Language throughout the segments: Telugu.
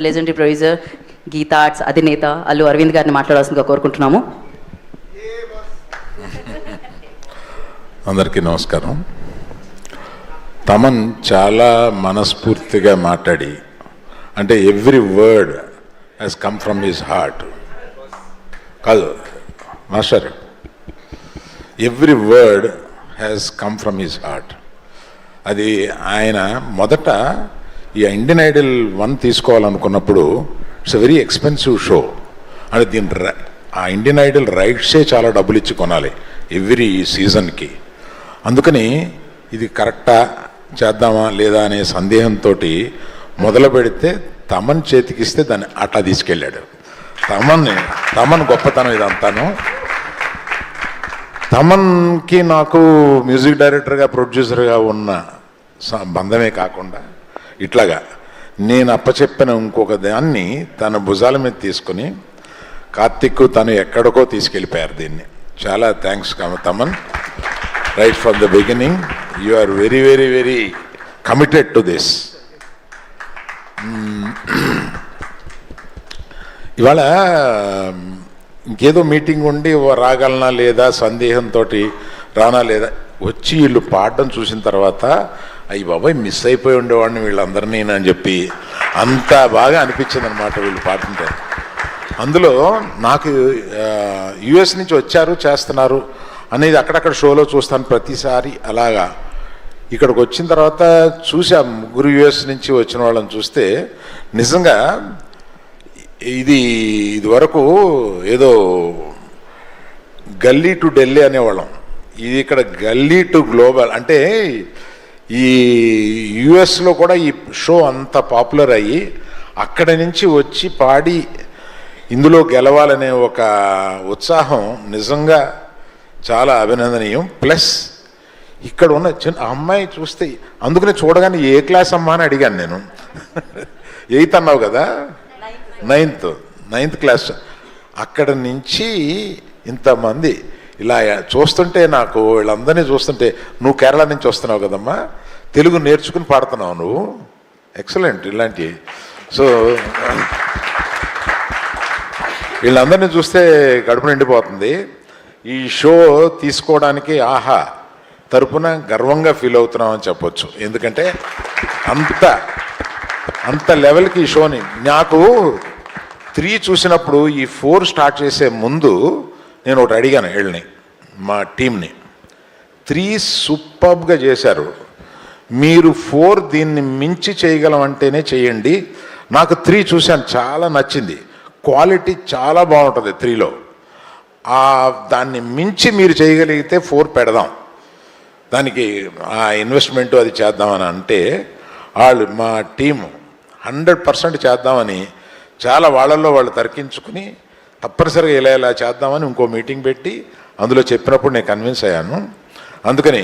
లెజెండరీ ప్రొడ్యూసర్ గీతా ఆర్ట్స్ అధినేత అల్లు అరవింద్ గారిని మాట్లాడాల్సిందిగా కోరుకుంటున్నాము. అందరికీ నమస్కారం. తమన్ చాలా మనస్ఫూర్తిగా మాట్లాడి, అంటే every word has come from his heart. కాదు master, every word has come from his heart. అది ఆయన మొదట ఈ ఇండియన్ ఐడల్ 1 తీసుకోవాలనుకున్నప్పుడు it's a very expensive show. అంటే దీని ఆ ఇండియన్ ఐడల్ రైట్సే చాలా డబ్బులు ఇచ్చి కొనాలి ఎవ్రీ సీజన్కి. అందుకని ఇది కరెక్టా చేద్దామా లేదా అనే సందేహంతో మొదలు పెడితే తమన్ చేతికిస్తే దాన్ని అట్లా తీసుకెళ్ళాడు. తమన్ గొప్పతనం ఇదంతాను. తమన్కి నాకు మ్యూజిక్ డైరెక్టర్గా ప్రొడ్యూసర్గా ఉన్న బంధమే కాకుండా ఇట్లాగా నేను అప్పచెప్పిన ఇంకొక దాన్ని తన భుజాల మీద తీసుకుని కార్తిక్ తను ఎక్కడికో తీసుకెళ్ళిపోయారు దీన్ని. చాలా thanks Thaman. Right from the beginning you are very very very committed to this. ఇవాళ ఇంకేదో మీటింగ్ ఉండి రాగలనా లేదా సందేహంతో రానా లేదా వచ్చి వీళ్ళు పాడడం చూసిన తర్వాత అయ్యి బాబాయ్ మిస్ అయిపోయి ఉండేవాడిని వీళ్ళందరినీ అని చెప్పి అంత బాగా అనిపించింది అనమాట వీళ్ళు పాడుతుంటే. అందులో నాకు యుఎస్ నుంచి వచ్చారు చేస్తున్నారు అనేది అక్కడక్కడ షోలో చూస్తాను ప్రతిసారి. అలాగా ఇక్కడికి వచ్చిన తర్వాత చూసా ముగ్గురు యుఎస్ నుంచి వచ్చిన వాళ్ళని చూస్తే నిజంగా ఇది వరకు ఏదో గల్లీ టు ఢిల్లీ అనేవాళ్ళం. ఇది ఇక్కడ గల్లీ టు గ్లోబల్. అంటే ఈ యుఎస్లో కూడా ఈ షో అంత పాపులర్ అయ్యి అక్కడి నుంచి వచ్చి పాడి ఇందులో గెలవాలనే ఒక ఉత్సాహం నిజంగా చాలా అభినందనీయం. ప్లస్ ఇక్కడ ఉన్న చిన్న అమ్మాయి చూస్తే, అందుకనే చూడగానే ఏ క్లాస్ అమ్మా అని అడిగాను నేను. 8th అన్నావు కదా, 9th క్లాస్. అక్కడ నుంచి ఇంతమంది ఇలా చూస్తుంటే నాకు వీళ్ళందరినీ చూస్తుంటే, నువ్వు కేరళ నుంచి వస్తున్నావు కదమ్మా, తెలుగు నేర్చుకుని పాడుతున్నావు నువ్వు, ఎక్సలెంట్ ఇలాంటివి. సో వీళ్ళందరినీ చూస్తే కడుపు నిండిపోతుంది. ఈ షో తీసుకోవడానికి ఆహా తరపున గర్వంగా ఫీల్ అవుతున్నాం అని చెప్పొచ్చు. ఎందుకంటే అంత లెవెల్కి ఈ షోని, నాకు 3 చూసినప్పుడు ఈ 4 స్టార్ట్ చేసే ముందు నేను ఒకటి అడిగాను వీళ్ళని, మా టీంని. 3 సూపర్బ్గా చేశారు, మీరు 4 దీన్ని మించి చేయగలం అంటేనే చేయండి. నాకు 3 చూశాను, చాలా నచ్చింది, క్వాలిటీ చాలా బాగుంటుంది 3లో. దాన్ని మించి మీరు చేయగలిగితే 4 పెడదాం, దానికి ఆ ఇన్వెస్ట్మెంటు అది చేద్దామని అంటే వాళ్ళు మా టీము 100% చేద్దామని చాలా వాళ్ళల్లో వాళ్ళు తర్కించుకుని తప్పనిసరిగా ఇలా చేద్దామని ఇంకో మీటింగ్ పెట్టి అందులో చెప్పినప్పుడు నేను కన్విన్స్ అయ్యాను. అందుకని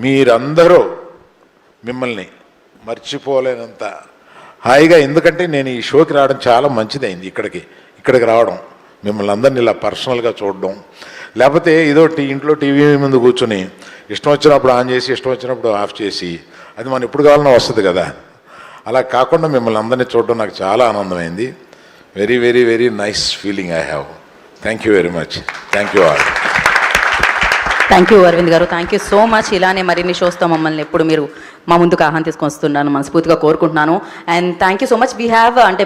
మీరందరూ మిమ్మల్ని మర్చిపోలేనంత హాయిగా, ఎందుకంటే నేను ఈ షోకి రావడం చాలా మంచిదైంది. ఇక్కడికి రావడం, మిమ్మల్ని అందరినీ ఇలా పర్సనల్గా చూడడం, లేకపోతే ఏదో ఇంట్లో టీవీ ముందు కూర్చొని ఇష్టం వచ్చినప్పుడు ఆన్ చేసి ఇష్టం వచ్చినప్పుడు ఆఫ్ చేసి, అది మనం ఎప్పుడు కావాలన్నా వస్తుంది కదా, అలా కాకుండా మిమ్మల్ని అందరినీ చూడడం నాకు చాలా ఆనందమైంది. Very very very nice feeling I have. Thank you very much. Thank you all. Thank you Arvind garu, thank you so much. ఇలానే మరిన్ని షోస్తో మమ్మల్ని ఎప్పుడు మీరు మా ముందుకు ఆహ్వానం తీసుకొని వస్తున్నాను మనస్ఫూర్తిగా కోరుకుంటున్నాను. And thank you so much. We have అంటే